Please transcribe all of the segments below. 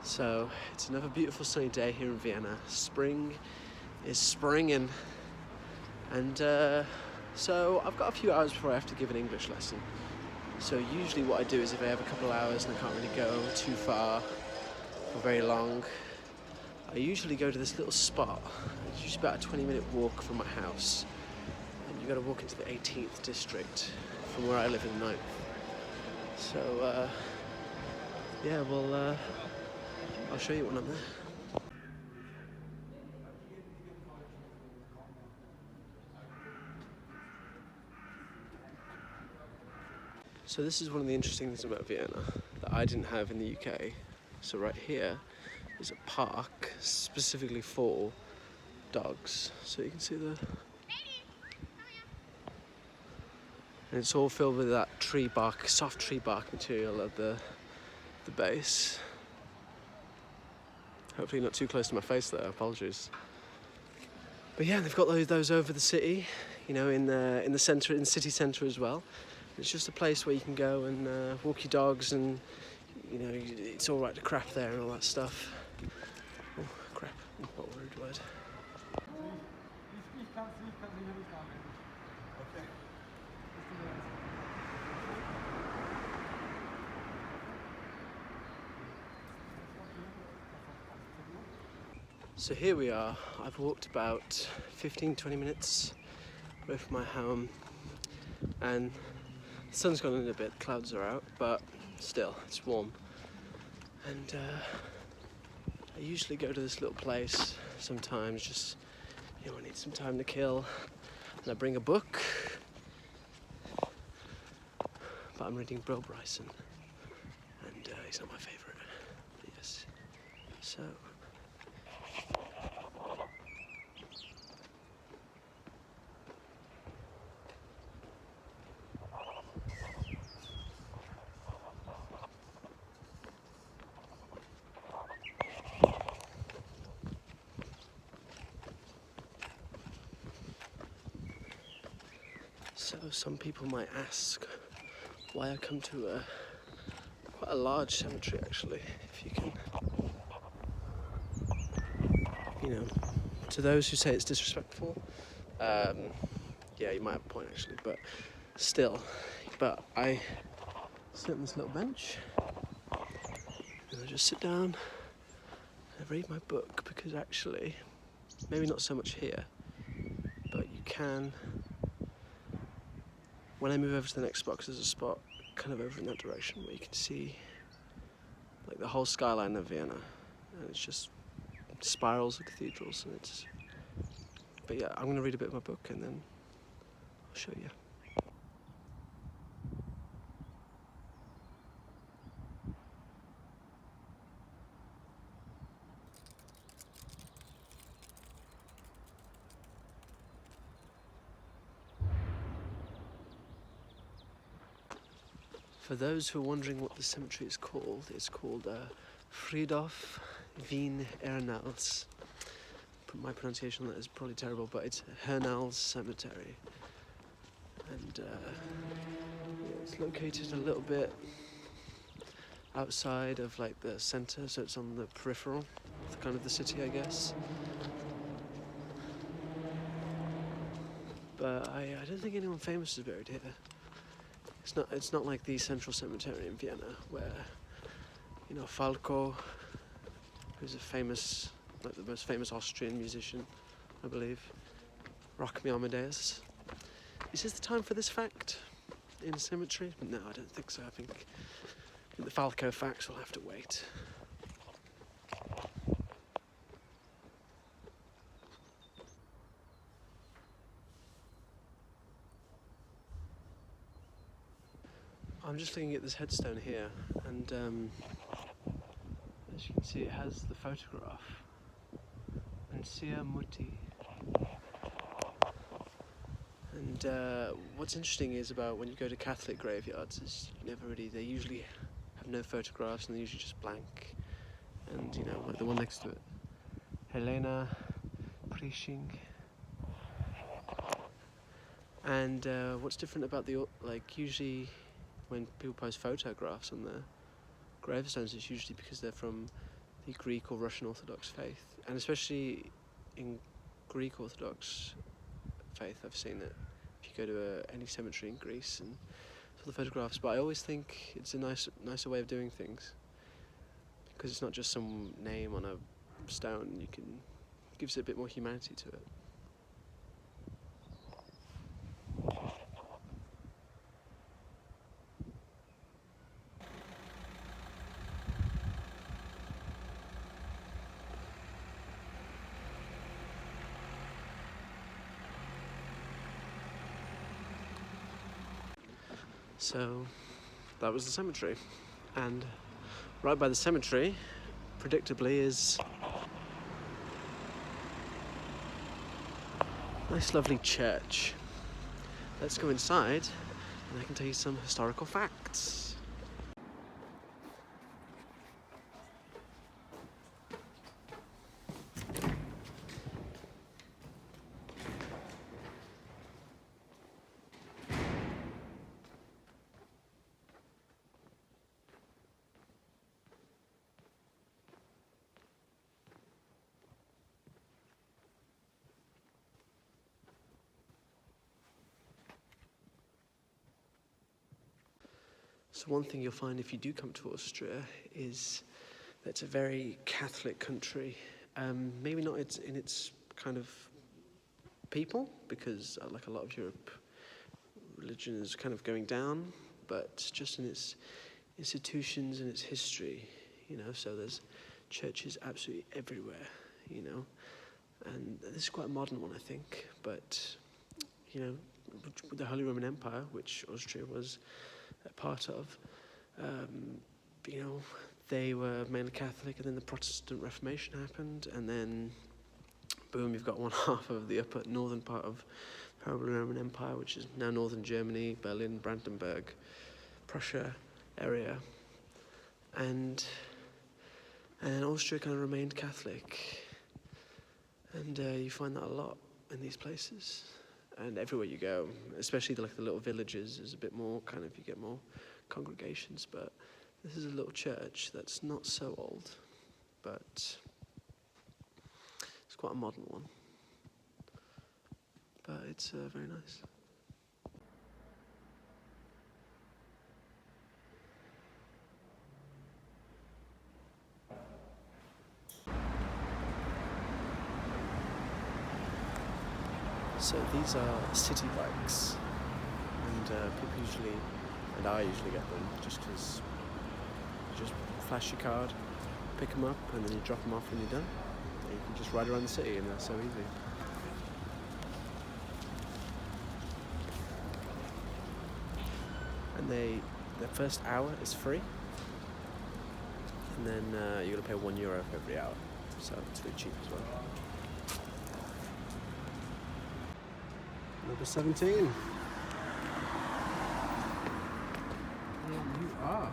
So it's another beautiful sunny day here in Vienna. Spring is springing, and so I've got a few hours before I have to give an English lesson. So usually what I do is if I have a couple of hours and I can't really go too far or very long, I usually go to this little spot. It's usually about a 20-minute walk from my house, and you got to walk into the 18th district from where I live in the 9th. So yeah, well, I'll show you when I'm there. So this is one of the interesting things about Vienna that I didn't have in the UK. So right here is a park specifically for dogs. So you can see and it's all filled with that tree bark, soft tree bark material at the base. Hopefully not too close to my face there, apologies. But yeah, they've got those over the city, you know, in the centre, in the city centre as well. It's just a place where you can go and walk your dogs, and you know, it's all right to crap there and all that stuff. Oh, crap, what a rude word. So here we are. I've walked about 15-20 minutes away from my home, and the sun's gone in a bit, clouds are out, but still, it's warm. And I usually go to this little place sometimes, just, you know, I need some time to kill, and I bring a book, but I'm reading Bill Bryson, and he's not my favourite, but yes. So some people might ask why I come to quite a large cemetery, actually, if you can, you know, to those who say it's disrespectful, yeah, you might have a point actually, but still. But I sit on this little bench and I just sit down and I read my book, because actually, maybe not so much here, but you can, when I move over to the next spot, because there's a spot kind of over in that direction where you can see like the whole skyline of Vienna, and it's just spirals of cathedrals, and it's, but yeah, I'm going to read a bit of my book and then I'll show you. For those who are wondering what the cemetery is called, it's called Friedhof Wien Ernals. My pronunciation on that is probably terrible, but it's Hernals Cemetery. And yeah, it's located a little bit outside of like the centre, so it's on the peripheral of kind of the city, I guess. But I don't think anyone famous is buried here. It's not like the central cemetery in Vienna, where, you know, Falco, who's a famous, like the most famous Austrian musician, I believe, Rock Me Amadeus. Is this the time for this fact in cemetery? No, I don't think so. I think the Falco facts will have to wait. I'm just looking at this headstone here, and as you can see, it has the photograph, Ansia Mutti. And what's interesting is about when you go to Catholic graveyards, is they usually have no photographs, and they're usually just blank. And you know, like the one next to it, Helena Prisching. And what's different about usually when people post photographs on their gravestones, it's usually because they're from the Greek or Russian Orthodox faith, and especially in Greek Orthodox faith, I've seen it. If you go to any cemetery in Greece and saw the photographs, but I always think it's a nicer way of doing things, because it's not just some name on a stone. You can gives it a bit more humanity to it. So that was the cemetery, and right by the cemetery, predictably, is a nice lovely church. Let's go inside and I can tell you some historical facts. So one thing you'll find if you do come to Austria is that it's a very Catholic country. Maybe not in its kind of people, because like a lot of Europe, religion is kind of going down, but just in its institutions and its history, so there's churches absolutely everywhere, and this is quite a modern one, I think, but, the Holy Roman Empire, which Austria was a part of, they were mainly Catholic, and then the Protestant Reformation happened, and then boom, you've got one half of the upper northern part of the Holy Roman Empire, which is now northern Germany, Berlin, Brandenburg, Prussia area, and Austria kind of remained Catholic, and you find that a lot in these places. And everywhere you go, especially the little villages, is a bit more you get more congregations. But this is a little church that's not so old, but it's quite a modern one. But it's very nice. So these are city bikes, and people usually, and I usually get them just because you just flash your card, pick them up, and then you drop them off when you're done. And you can just ride around the city, and they're so easy. And the first hour is free, and then you're going to pay €1 for every hour, so it's really cheap as well. Number 17. There you are.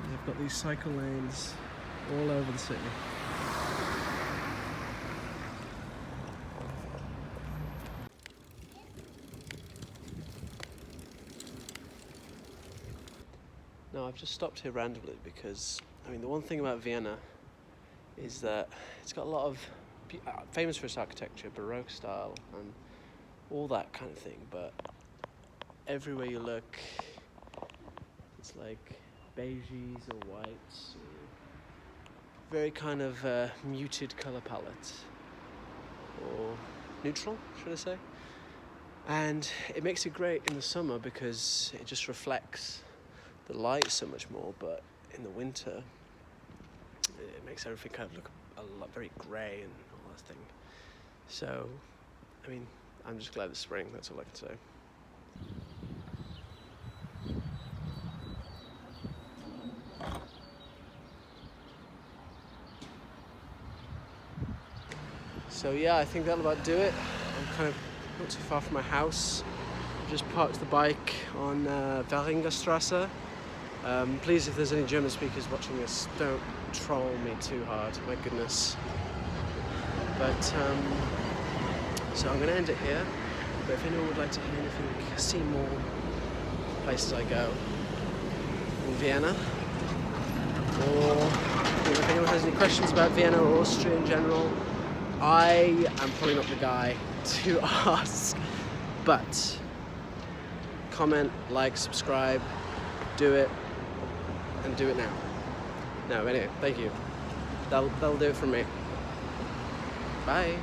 They've got these cycle lanes all over the city. Now I've just stopped here randomly because the one thing about Vienna is that it's got a lot of famous for its architecture, Baroque style, and all that kind of thing. But everywhere you look, it's like beiges or whites, or very kind of muted color palette, or neutral, should I say? And it makes it great in the summer because it just reflects the light so much more. But in the winter, it makes everything kind of look very grey and all that thing. So, I'm just glad it's spring, that's all I can say. So yeah, I think that'll about do it. I'm kind of not too far from my house. I just parked the bike on Straße. Please, if there's any German speakers watching this, don't troll me too hard, my goodness. But, so I'm going to end it here. But if anyone would like to hear anything, see more places I go in Vienna, or if anyone has any questions about Vienna or Austria in general, I am probably not the guy to ask, but comment, like, subscribe, do it, and do it now. No, anyway, thank you. That'll do it from me. Bye.